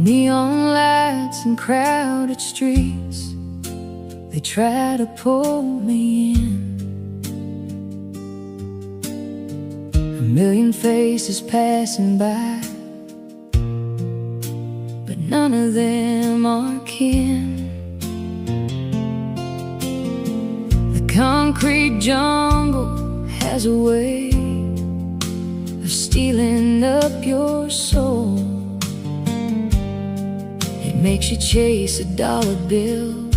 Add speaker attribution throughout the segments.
Speaker 1: Neon lights and crowded streets, they try to pull me in. A million faces passing by, but none of them are kin. The concrete jungle has a way of stealing up your soul. It makes you chase a dollar bill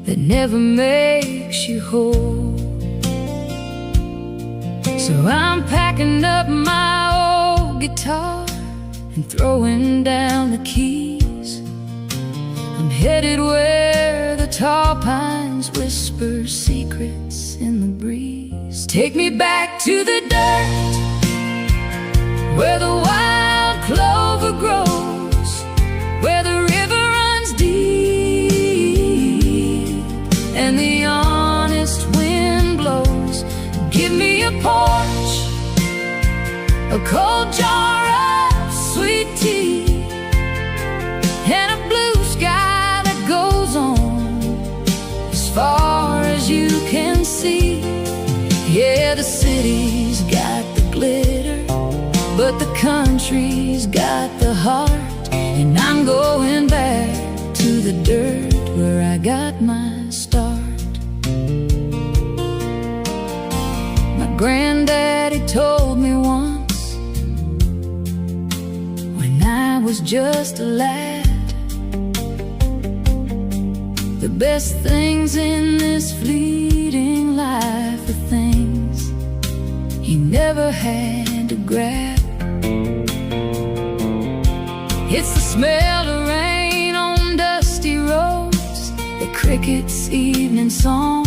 Speaker 1: that never makes you whole. So I'm packing up my old guitar and throwing down the keys. I'm headed where the tall pines whisper secrets in the breeze. Take me back to the dirt, where the wild clover grows, where the river runs deep and the honest wind blows. Give me a porch, a cold jar of sweet tea, and a blue sky that goes on as far as you can see. Yeah, the city's got the glitter, but the country's got the heart. And I'm going back to the dirt where I got my start. My granddaddy told me once, when I was just a lad, the best things in this fleeting life are things he never had to grab. It's the smell of rain on dusty roads, the cricket's evening song.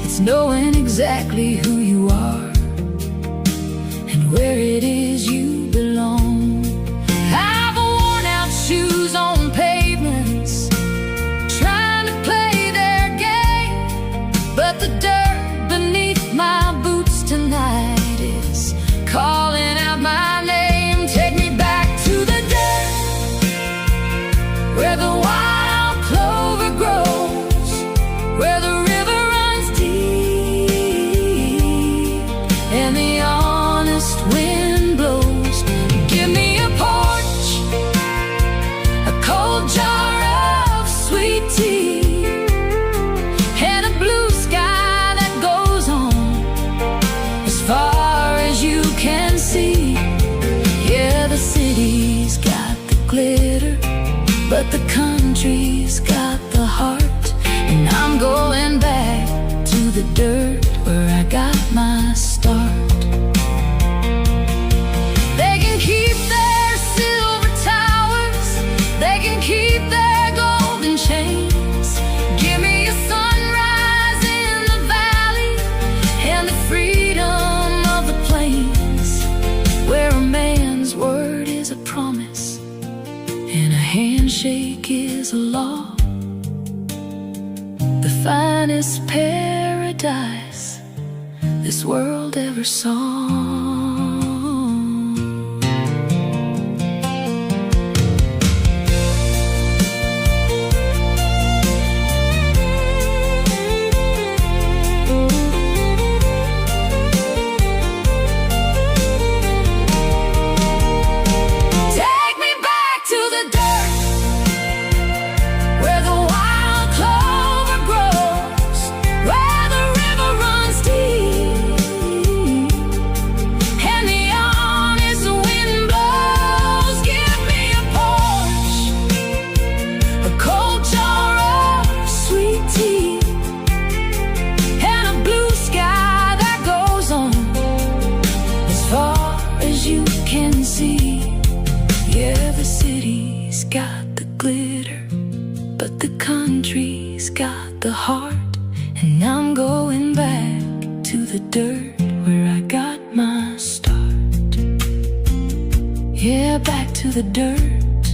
Speaker 1: It's knowing exactly who you are and where it is you belong. I've worn out shoes on pavements, trying to play their game, but the dirt beneath my boots tonight is calling out my name. Take me back to the dirt, where the wild clover grows, where the river runs deep and the honest wind blows. Give me a porch, a cold jar of sweet tea, and a blue sky that goes on as far as you can see. Yeah, the city's got the glitter, but the country's got the heart. And I'm going back to the dirt where I got my start. They can keep their silver towers, they can keep their golden chains. Give me a sunrise in the valley and the freedom of the plains, where a man's word is a promise and a handshake is a law. The finest paradise this world ever saw. Take me back to the dirt, where the wild clover grows, where the river runs deep and the honest wind blows. Give me a porch, a cold jar of sweet tea, and a blue sky that goes on as far as you can see. Yeah, the city's got the glitter, but the country's got the heart. And I'm going back to the dirt where I got my start. Yeah, back to the dirt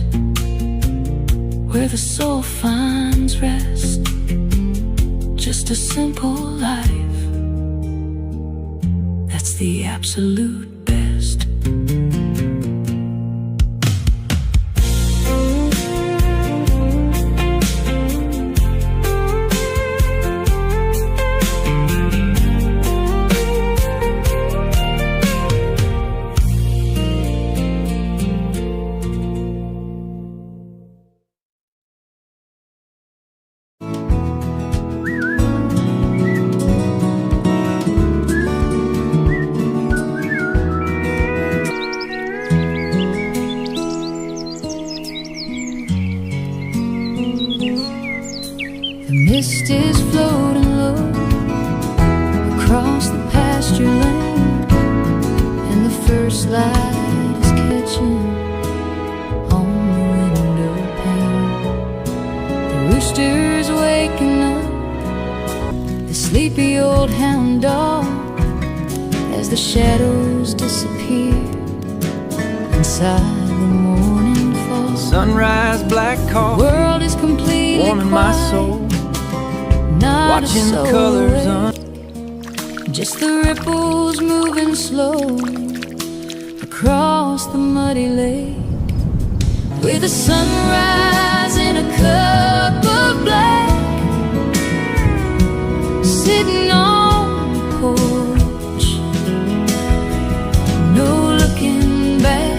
Speaker 1: where the soul finds rest. Just a simple life, that's the absolute best. old hound dog as the shadows disappear inside the morning fall.
Speaker 2: Sunrise, black coffee,
Speaker 1: The world is completely
Speaker 2: warming my
Speaker 1: quiet,
Speaker 2: soul,
Speaker 1: not
Speaker 2: watching
Speaker 1: a
Speaker 2: the
Speaker 1: soul
Speaker 2: colors
Speaker 1: awake. Just the ripples moving slow across the muddy lake, with the sunrise in a cup of black, sitting on the porch, no looking back.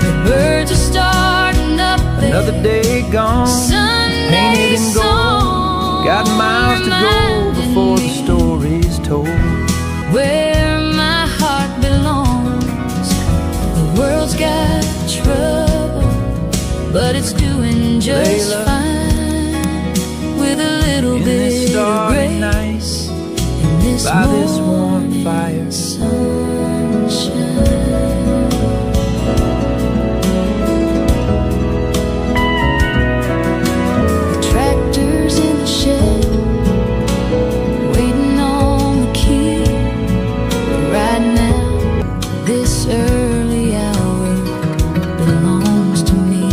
Speaker 1: The birds are starting up there.
Speaker 2: another day gone,
Speaker 1: Sunday
Speaker 2: painted in gold.
Speaker 1: song
Speaker 2: Got miles to go before the story's told.
Speaker 1: where my heart belongs. The world's got trouble, but it's doing just
Speaker 2: Layla,
Speaker 1: fine, with a little
Speaker 2: in
Speaker 1: bit
Speaker 2: this
Speaker 1: of
Speaker 2: starry
Speaker 1: grace
Speaker 2: night,
Speaker 1: in this
Speaker 2: by this warm
Speaker 1: morning
Speaker 2: fire.
Speaker 1: sunshine. The tractor's in the shed, waiting on the key. Right now, this early hour belongs to me.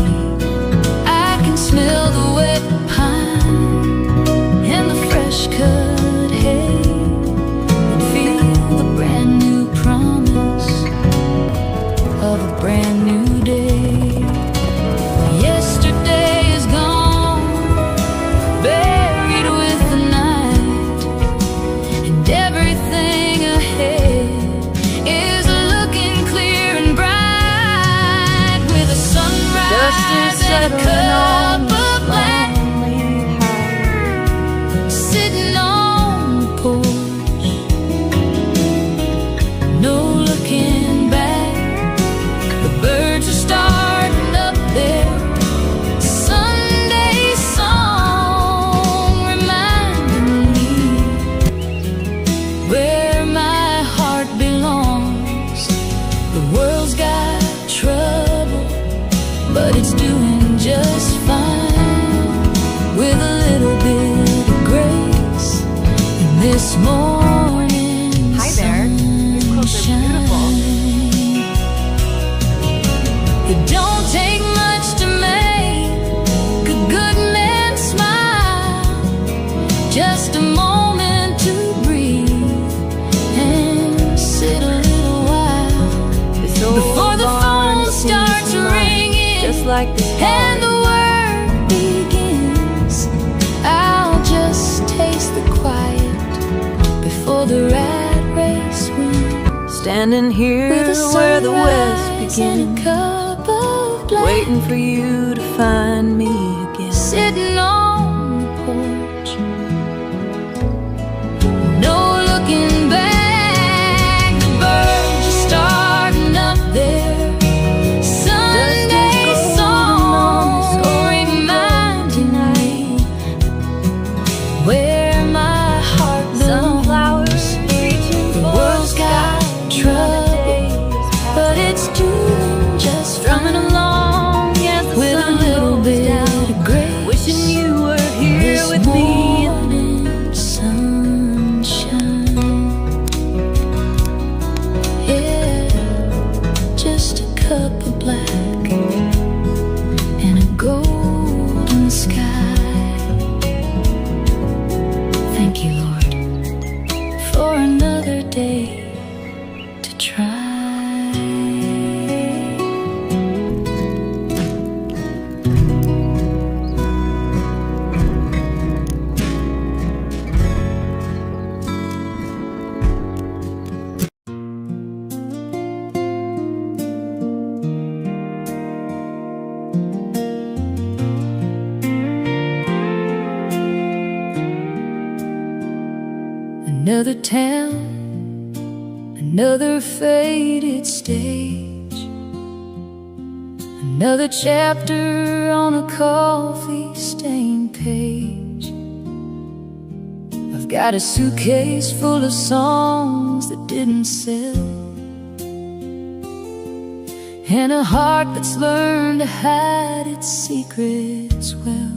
Speaker 1: I can smell the wet pine and the fresh cut hay, and feel the brand new promise of a brand new day. Yesterday is gone, buried with the night, and everything ahead is looking clear and bright, with a sunrise and a cup of black, sitting on the porch, no looking back. The birds are starting up there. Sunday song reminding me where my heart belongs. The world's got trouble, but it's doing just fine, with a little bit of grace in this morning.
Speaker 3: Hi there. Your clothes are beautiful.
Speaker 1: It don't take much to make a good man smile, just a moment to breathe and sit a little while before the phone starts ringing,
Speaker 3: Just like this
Speaker 1: and the work begins. I'll just taste the quiet before the rat race wins,
Speaker 2: Standing here
Speaker 1: with a
Speaker 2: where the west
Speaker 1: sunrise and a
Speaker 2: begins,
Speaker 1: cup of black,
Speaker 2: waiting for you to find me again.
Speaker 1: sitting on the porch, no looking back. The birds are starting up there. Sunday songs reminding me where my heart belongs. The world's got trouble, but it's doing just
Speaker 2: Strumming
Speaker 1: fine,
Speaker 2: along as the
Speaker 1: with a
Speaker 2: sun
Speaker 1: little
Speaker 2: goes
Speaker 1: bit
Speaker 2: down,
Speaker 1: of grace.
Speaker 2: wishing you were here
Speaker 1: This
Speaker 2: with me.
Speaker 1: morning sunshine, yeah, just a cup of black and a golden sky. Thank you, Lord, for another day to try. Another town, another faded stage, another chapter on a coffee-stained page. I've got a suitcase full of songs that didn't sell, and a heart that's learned to hide its secrets well.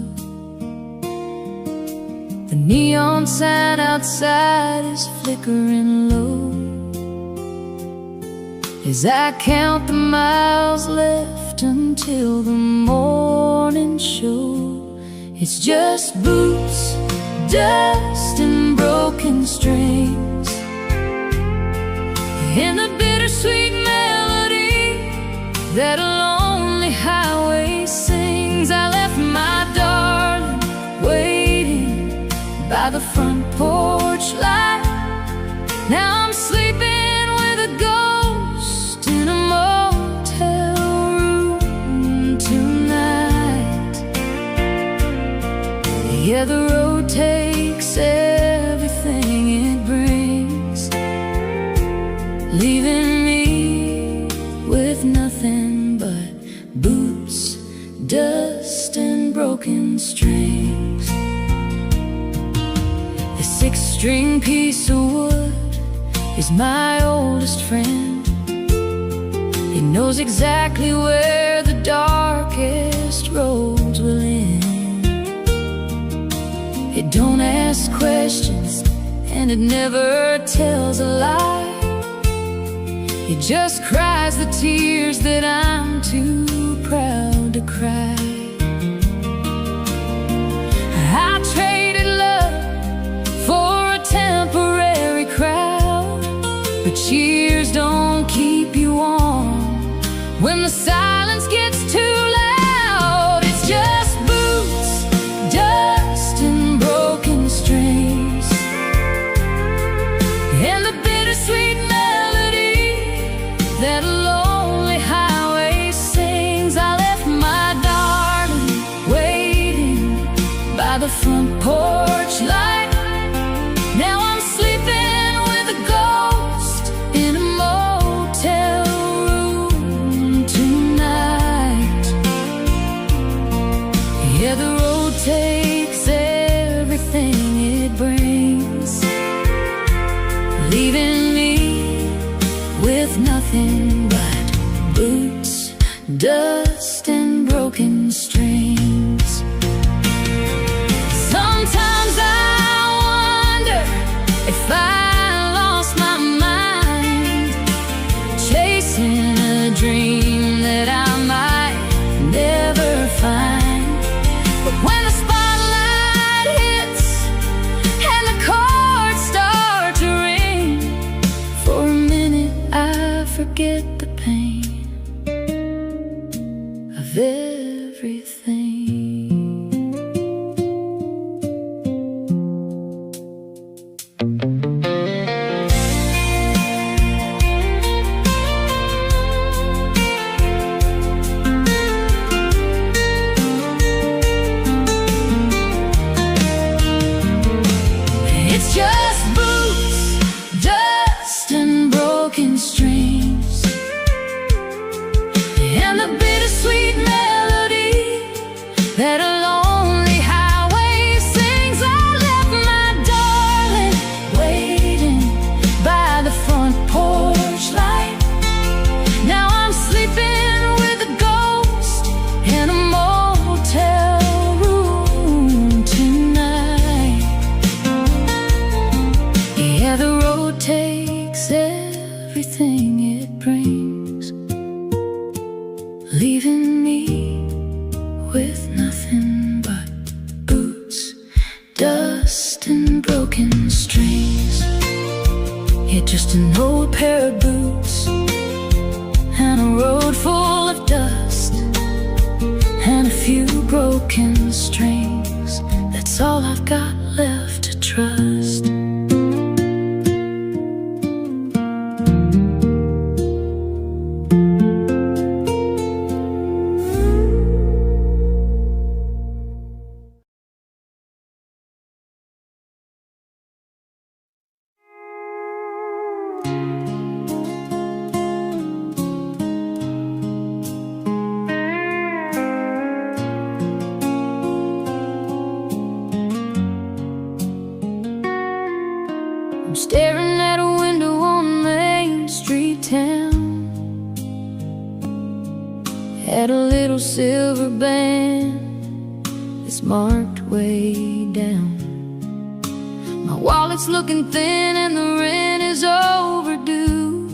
Speaker 1: The neon sign outside is flickering low as I count the miles left until the morning show. It's just boots, dust, and broken strings, and the bittersweet melody that a lonely highway sings. I left my darling waiting by the front porch light. Now I'm sleeping with a ghost in a motel room tonight. Yeah, the road takes everything it brings, leaving me with nothing but boots, dust, and broken strings. The six-string piece of wood is my oldest friend. He knows exactly where the darkest roads will end. It don't ask questions, and it never tells a lie. It just cries the tears that I'm too proud to cry. I traded love for a temporary crowd, but cheers don't keep you warm when the silence gets too loud. It's just boots, dust, and broken strings, and the bittersweet melody that a lonely highway sings. I left my darling waiting by the front porch light. Now I'm sleeping with a ghost in a motel room tonight. Yeah, the road takes everything it brings, leaving me with nothing but boots, dust, and broken strings. Sometimes I wonder if I lost my mind, chasing a dream that I might never find. But when the spotlight hits and the chords start to ring, for a minute I forget the pain of everything. It's just boots, dust, and broken strings, and the bittersweet melody that a lonely highway sings. I left my darling waiting by the front porch light. Now I'm sleeping with a ghost in a motel room tonight. Yeah, the road takes everything it brings, leaving me with nothing but boots, dust, and broken strings. Yeah, just an old pair of boots and a road full of dust and a few broken strings. That's all I've got left to trust. I'm staring at a window on Main Street town, at a little silver band that's marked way down. wallet's looking thin and the rent is overdue,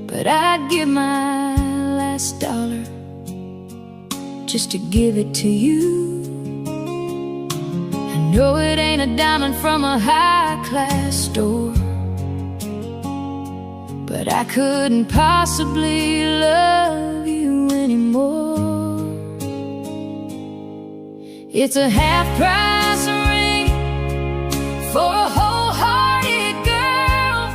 Speaker 1: but I'd give my last dollar just to give it to you. I know it ain't a diamond from a high-class store, but I couldn't possibly love you anymore. It's a half-price ring for a wholehearted girl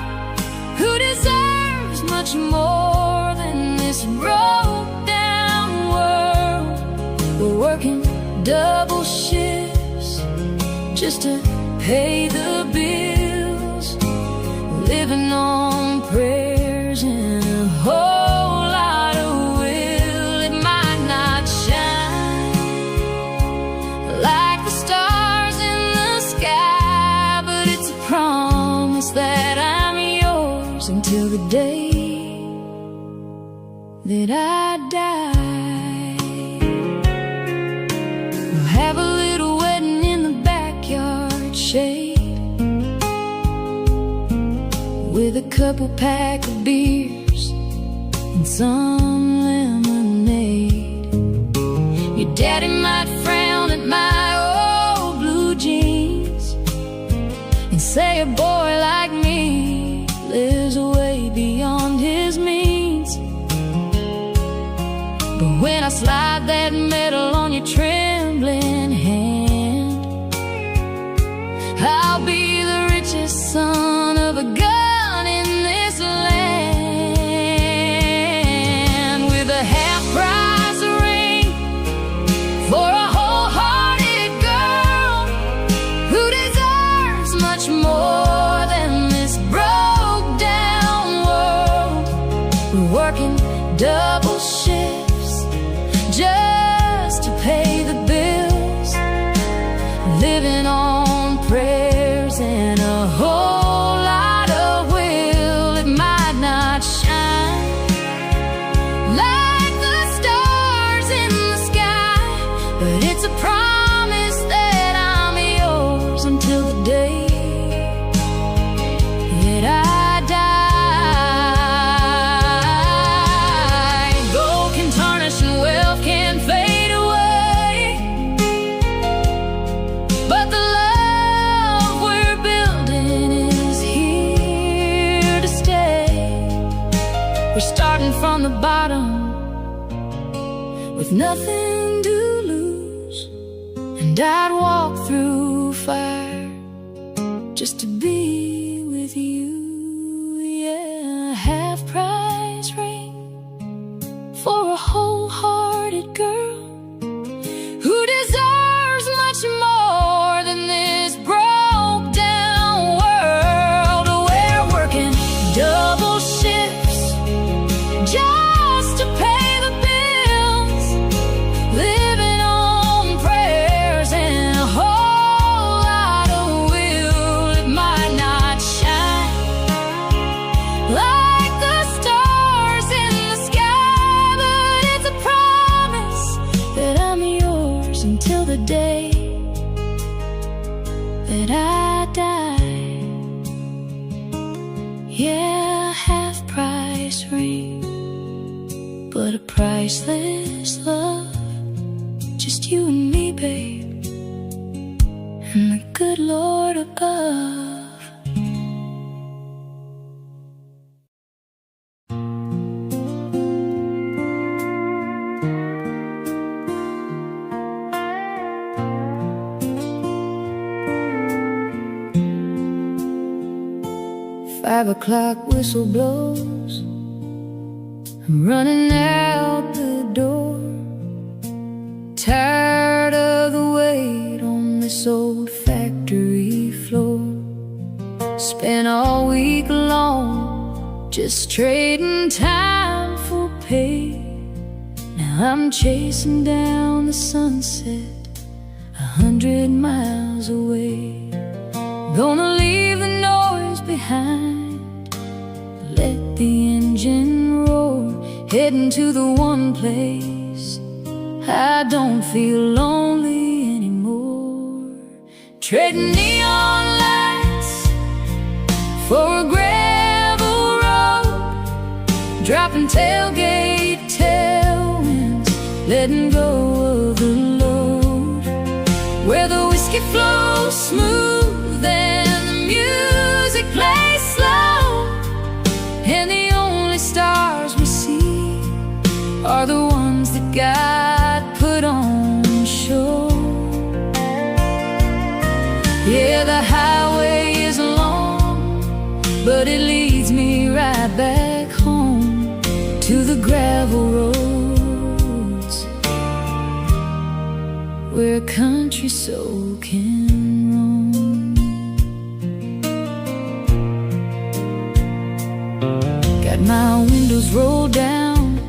Speaker 1: who deserves much more than this broke-down world. We're working double shifts just to pay the bills, living on prayers and a whole lot of will. It might not shine like the stars in the sky, but it's a promise that I'm yours until the day that I die. We'll have a little wedding in the backyard shade, with a couple pack of beers and some lemonade. Your daddy might frown at my old blue jeans and say a boy like me lives way beyond his means. But when I slide that medal on your trembling hand, I'll be the richest son of a gun in this land, with a half-price ring for a wholehearted girl who deserves much more than this broke-down world. We're working double shifts just to pay the bills, living on prayers and a whole lot of will. It might not shine like the stars in the sky, but it's a promise that I'm yours until the day that I die. Gold can tarnish and wealth can fade away, but the love we're building is here to stay. We're starting from the bottom with nothing to lose, and I'd walk through fire just to be with you. Yeah, a half-price ring for a wholehearted girl who deserves much more than this broke-down world. We're working double shifts just to pay the bills, living on prayers and a whole lot of will. It might not shine like the stars in the sky, but it's a promise that I'm yours until the day that I die. Yeah, half-price ring, but a priceless love. Just you and me, babe, and the good Lord above. 5 o'clock whistle blows, I'm running out the door, tired of the wait on this old factory floor. Spent all week long just trading time for pay. Now I'm chasing down the sunset 100 miles away. Gonna leave the noise behind, let the engine roar, heading to the one place I don't feel lonely anymore. Trading neon lights for a gravel road, dropping tailgate tailwinds, letting go of the load, where the whiskey flows smooth and the music plays slow, and the only stars we see are the ones that God put on show. Yeah, the highway is long, but it leads me right back home to the gravel roads, where a country soul can roam. Got my windows rolled down,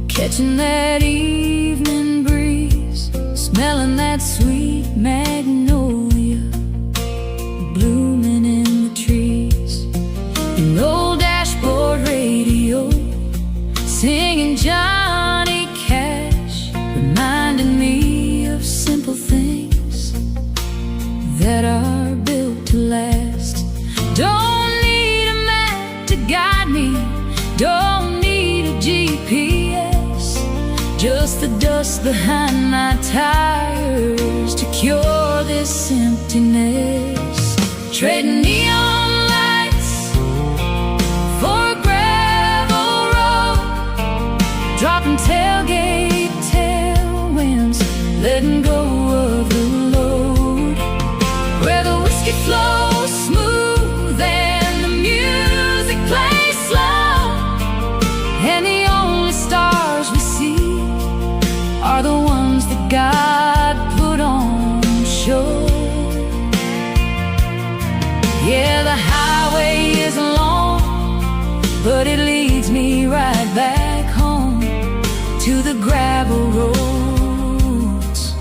Speaker 1: catching that evening breeze, smelling that sweet magnolia blooming in the trees. An old dashboard radio singing Johnny Cash, reminding me of simple things that are built to last. Don't need a map to guide me, don't need a GPS, just the dust behind my tires to cure this emptiness. Trading neon lights for a gravel road, dropping tailgate tailwinds, letting go of the load, where the whiskey flows smooth and the music plays slow, and the only stars we see are the ones that God put on show. Yeah, the highway is long, but it leads me right back home to the gravel roads,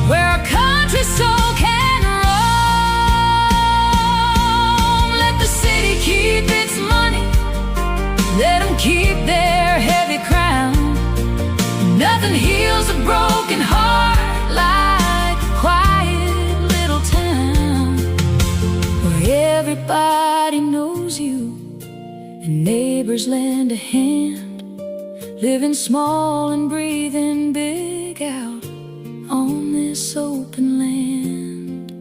Speaker 1: where a country soul can roam. Let the city keep its money, let them keep their heavy crown. Nothing heals a broken heart like a quiet little town, where everybody knows you and neighbors lend a hand, living small and breathing big out on this open land.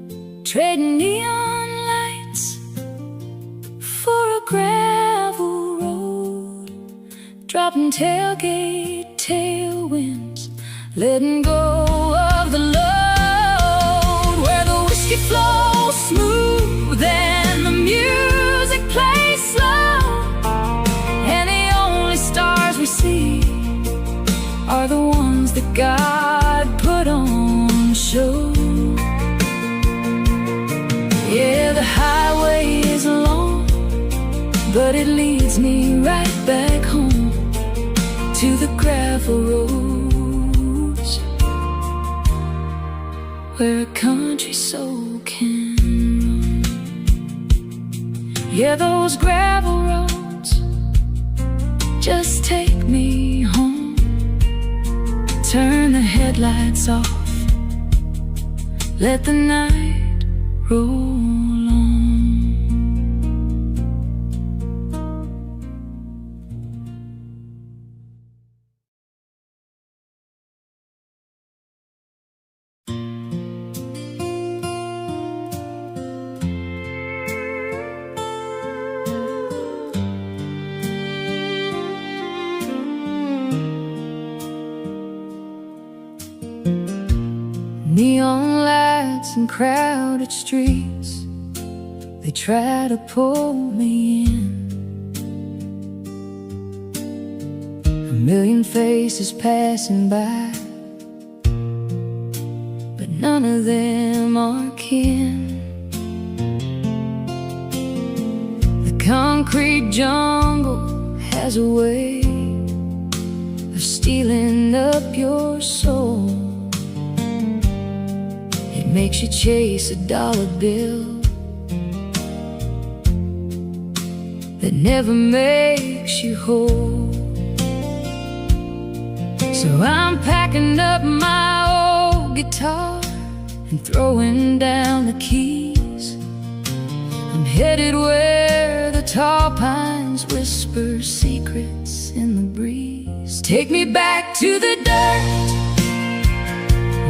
Speaker 1: Trading neon lights for a gravel road, dropping tailgate tailwinds, letting go of the load, where the whiskey flows smooth and the music plays slow, and the only stars we see are the ones that God put on show. Yeah, the highway is long, but it leads me right back home to the gravel roads, where a country soul can roam. Yeah, those gravel roads just take me home. Turn the headlights off, let the night roll on. Neon lights and crowded streets, they try to pull me in. A million faces passing by, but none of them are kin. The concrete jungle has a way of stealing up your soul. Makes you chase a dollar bill that never makes you whole. So I'm packing up my old guitar and throwing down the keys, headed where the tall pines whisper secrets in the breeze. Take me back to the dirt,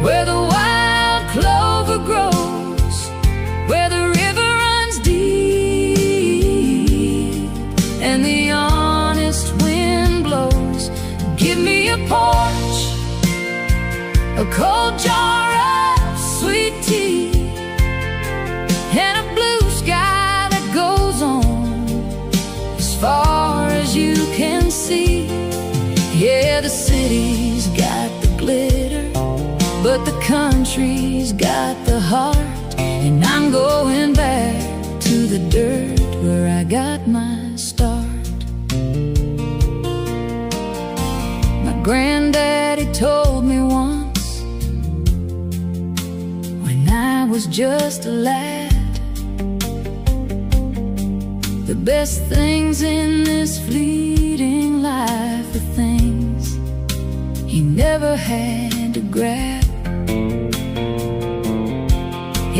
Speaker 1: where the wild clover grows, where the river runs deep, and the honest wind blows. Give me a porch, a cold jar of sweet tea, and a blue sky that goes on as far as you can see. Yeah, the city's got the glitter, but the country's got the heart. And I'm going back to the dirt where I got my start. My granddaddy told me once, when I was just a lad, the best things in this fleeting life are things he never had to grab.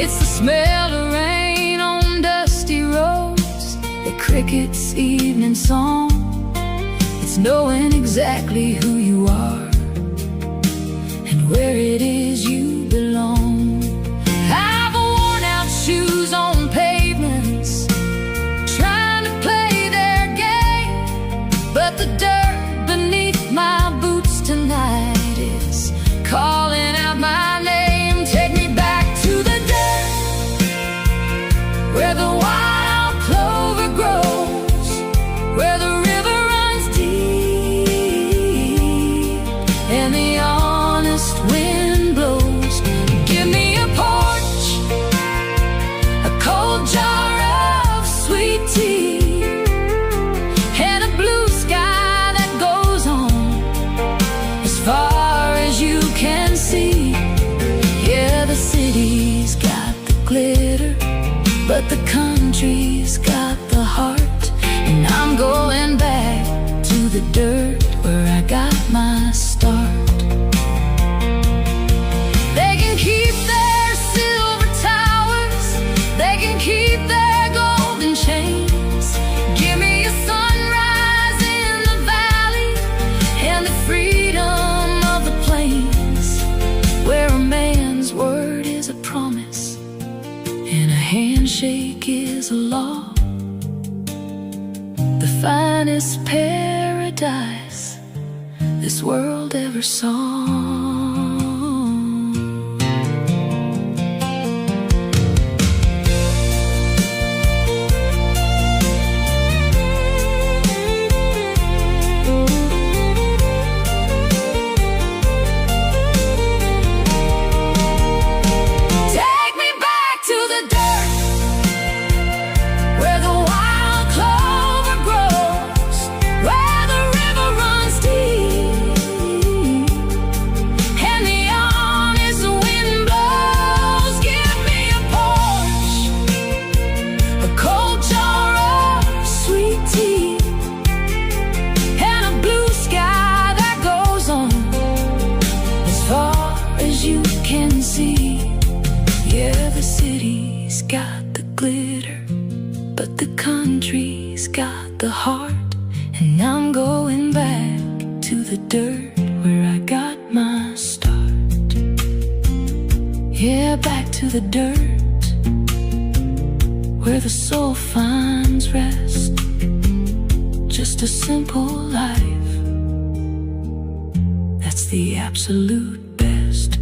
Speaker 1: It's the smell of rain on dusty roads, the cricket's evening song. It's knowing exactly who you are and where it is you belong. I've worn out shoes on pavements, trying to play their game, but the dirt beneath my boots tonight is calling out my name. Take me back to the dirt, where the wild clover grows, where the river runs deep, and the honest wind blows. Give me a porch, a cold jar of sweet tea, and a blue sky that goes on as far as you can see. Yeah, the city's got the glitter, but the country's got the heart. And I'm going back to the dirt where I got my start. They can keep their silver towers, they can keep their golden chains. Give me a sunrise in the valley and the freedom of the plains, where a man's word is a promise and a handshake is a law. The finest paradise this world ever saw. Take me back to the dirt, where the wild clover grows, where the river runs deep, and the honest wind blows. Give me a porch, a cold jar of sweet tea, and a blue sky that goes on as far as you can see. Yeah, the city's got the glitter, but the country's got the heart. And I'm going back to the dirt where I got my start. Yeah, back to the dirt where the soul finds rest. Just a simple life, that's the absolute best.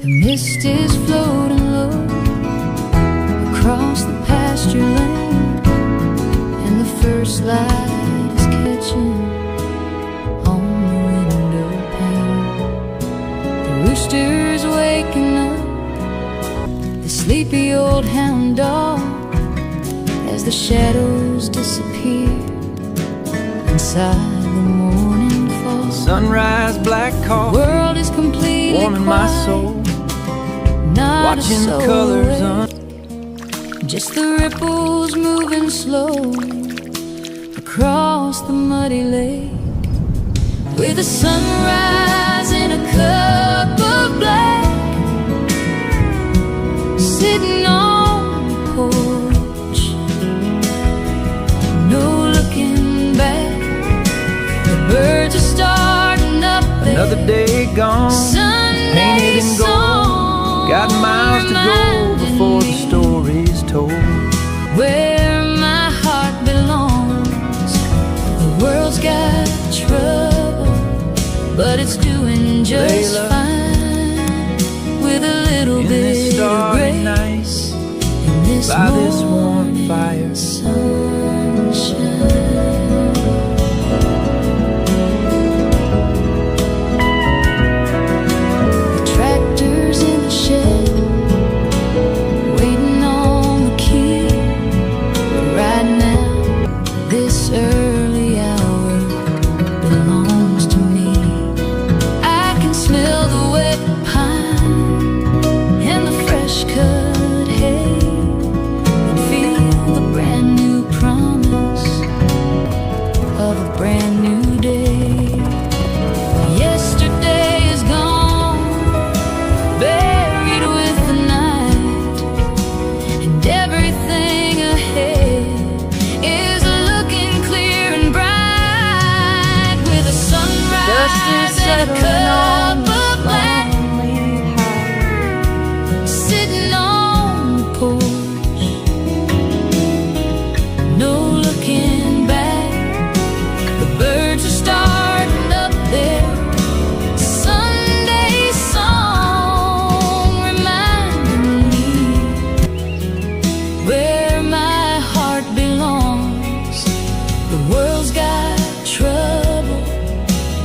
Speaker 1: The mist is floating low across the pasture lane, and the first light is catching on the window pane. sleepy old hound dog as the shadows disappear inside the morning fall.
Speaker 2: Sunrise, black coffee,
Speaker 1: World is completely
Speaker 2: warming my
Speaker 1: quiet,
Speaker 2: soul,
Speaker 1: not
Speaker 2: watching
Speaker 1: a soul
Speaker 2: the colors
Speaker 1: awake. Just the ripples moving slow across the muddy lake, with the sunrise in a cup of black, sitting on the porch, no looking back. The birds are starting up there.
Speaker 2: another day gone,
Speaker 1: Sunday
Speaker 2: painted in gold.
Speaker 1: song
Speaker 2: Got miles to go before the
Speaker 1: reminding
Speaker 2: story's told.
Speaker 1: me where my heart belongs. The world's got trouble, but it's doing just
Speaker 2: Layla,
Speaker 1: fine with a little
Speaker 2: in
Speaker 1: bit
Speaker 2: this
Speaker 1: of
Speaker 2: starry
Speaker 1: grace
Speaker 2: night,
Speaker 1: in this
Speaker 2: by this warm
Speaker 1: morning
Speaker 2: fire.
Speaker 1: sunshine. The tractor's in the shed, waiting on the key. Right now, this early hour belongs to me. I can smell the wet pine and the fresh cut hay, and feel the brand new promise of a brand new day. Yesterday is gone, buried with the night, and everything ahead is looking clear and bright, with a sunrise and a cup of black, sitting on the porch, no looking back. The birds are starting up there. Sunday song reminding me where my heart belongs. The world's got trouble,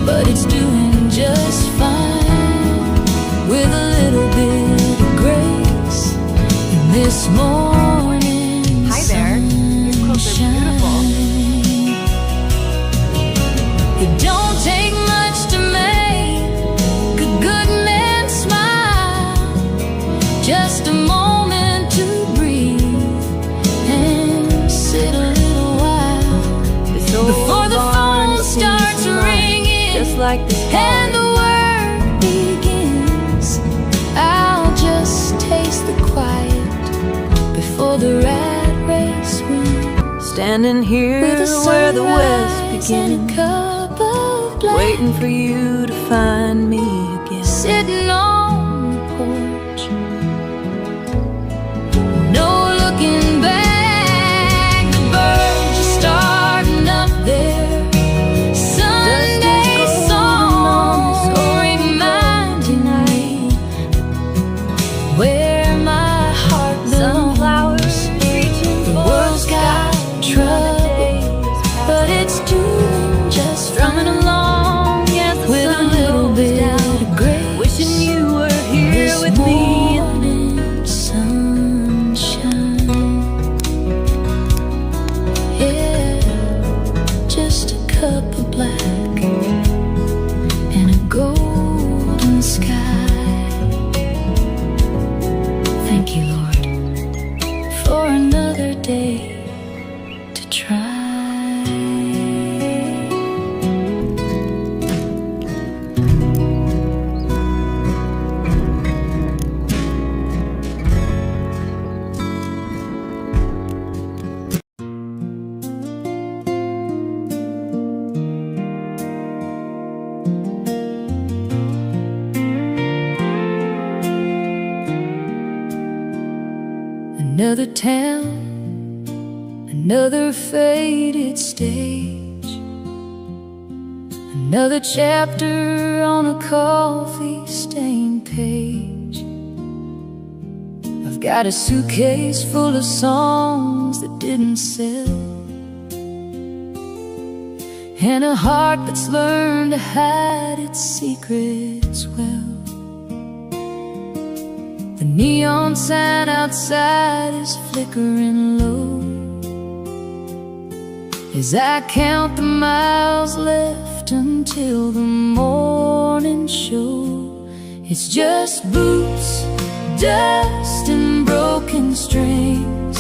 Speaker 1: but it's doing just fine with a little bit of grace in this morning
Speaker 3: Hi there. These clothes are beautiful.
Speaker 1: sunshine. It don't take much to make a good man smile, just a moment to breathe and sit a little while before the phone starts ringing,
Speaker 3: Just like this
Speaker 1: and the work begins. I'll just taste the quiet before the rat race wins,
Speaker 2: Standing here
Speaker 1: with a
Speaker 2: where the west
Speaker 1: sunrise and
Speaker 2: begins,
Speaker 1: a cup of black,
Speaker 2: waiting for you to find me again.
Speaker 1: sitting on the porch, no looking back. The birds are starting up there. Sunday song reminding me where my heart belongs. The world's got trouble, but it's doing just
Speaker 2: Strumming
Speaker 1: fine
Speaker 2: along as the
Speaker 1: with a
Speaker 2: sun
Speaker 1: little
Speaker 2: goes
Speaker 1: bit
Speaker 2: down,
Speaker 1: of grace.
Speaker 2: wishing you were here
Speaker 1: This
Speaker 2: with me.
Speaker 1: morning sunshine, yeah, just a cup of black and a golden sky. Thank you, Lord, for another day to try. Another town, another faded stage, another chapter on a coffee-stained page. I've got a suitcase full of songs that didn't sell, and a heart that's learned to hide its secrets well. The neon sign outside is flickering low as I count the miles left until the morning show. It's just boots, dust, and broken strings,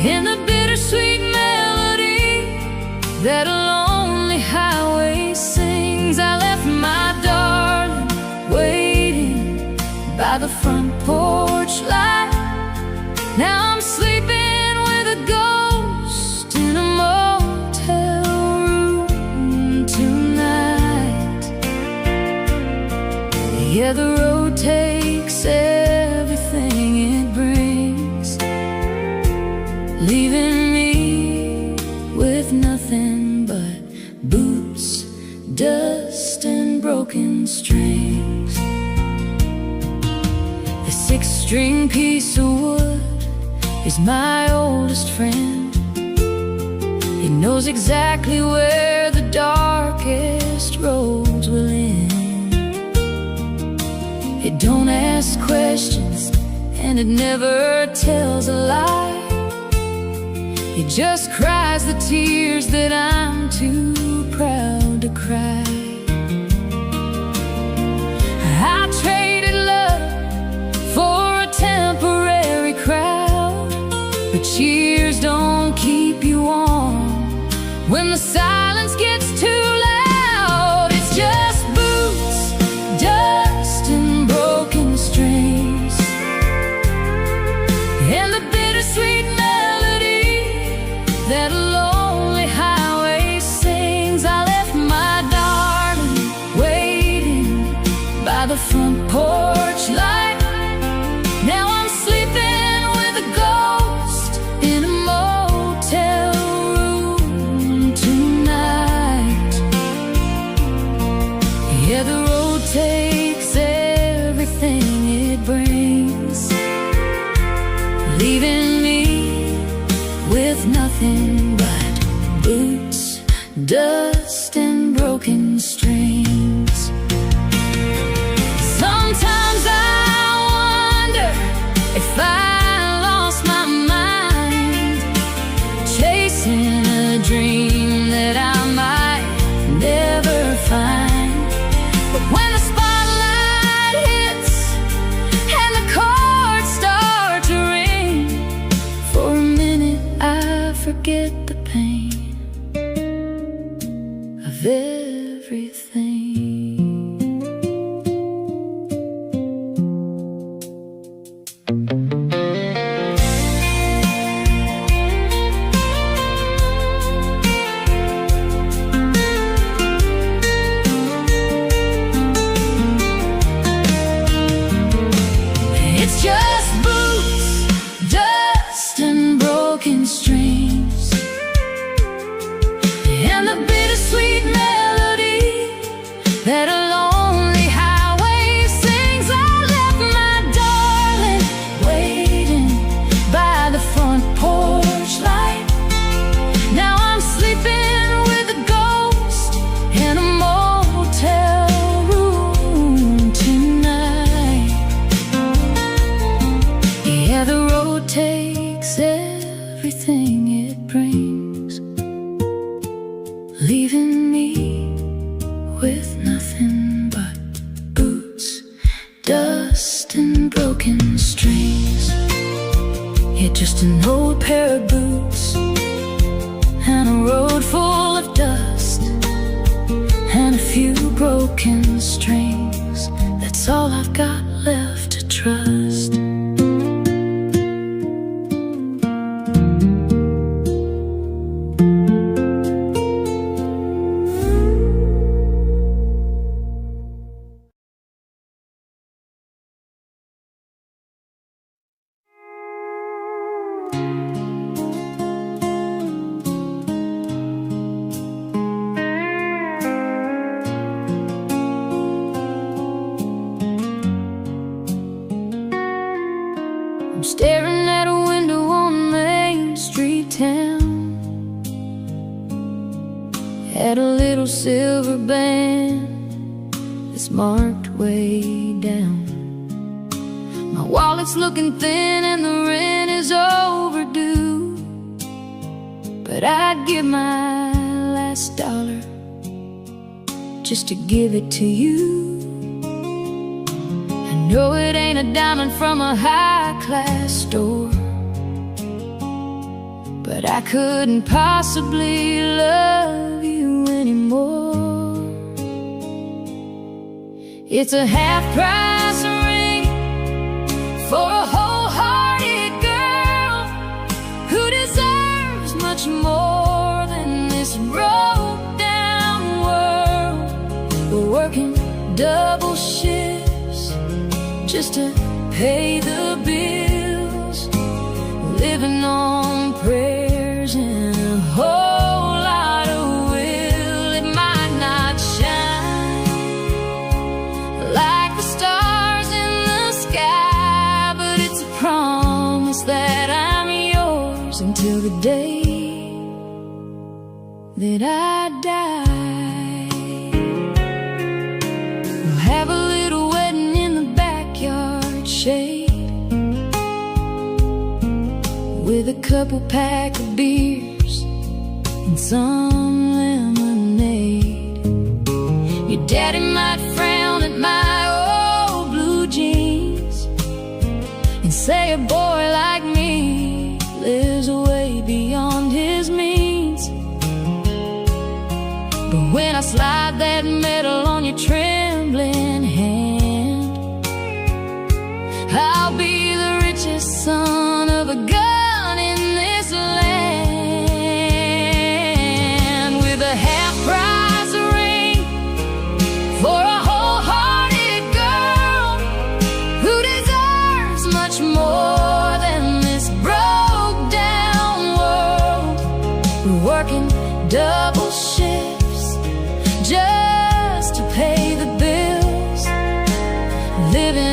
Speaker 1: and the bittersweet melody that a lonely highway sings. I left my darling waiting by the front porch light. Now I'm sleeping with a ghost in a motel room tonight. Yeah, the road takes everything it brings, leaving me with nothing but boots, dust, and broken strings. The six-string piece of wood is my oldest friend. He knows exactly where the darkest roads will end. It don't ask questions, and it never tells a lie. It just cries the tears that I'm too proud to cry. I traded love for a temporary crowd, but cheers don't keep you warm when the silence gets too loud. It's just boots, dust, and broken strings, and the bittersweet melody that a lonely highway sings. I left my darling waiting by the front porch light. Now I'm sleeping with a ghost in a motel room tonight. Yeah, the road takes everything it brings, leaving me with nothing but boots, dust, and broken strings. Sometimes I wonder if I lost my mind, chasing a dream that I might never find. But when the spotlight hits and the chords start to ring, for a minute I forget the pain of everything. It's just boots, dust, and broken strings, and the bittersweet melody that a lonely highway sings. I left my darling waiting by the front porch light. Now I'm sleeping with a ghost in a motel room tonight. Yeah, the road takes everything it brings, leaving me with nothing but boots, dust, and broken strings. Yeah, just an old pair of boots and a road full of dust and a few broken strings. That's all I've got left to trust. I'm staring at a window on Main Street town, at a little silver band that's marked way down. wallet's looking thin and the rent is overdue, but I'd give my last dollar just to give it to you. I know it ain't a diamond from a high-class store, but I couldn't possibly love you anymore. It's a half-price ring for a wholehearted girl who deserves much more than this broke-down world. We're working double shifts just to pay the bills, living on prayers and a whole lot of will. It might not shine like the stars in the sky, but it's a promise that I'm yours until the day that I die. We'll have a little wedding in the backyard shade, with a couple pack of beers and some lemonade. Your daddy might frown at my old blue jeans and say a boy like me lives way beyond his means. But when I slide that medal on your trembling hand, I'll be the richest son of a gun in this land, with a half-price ring for a wholehearted girl who deserves much more than this broke-down world. We're working double shifts just to pay the bills, living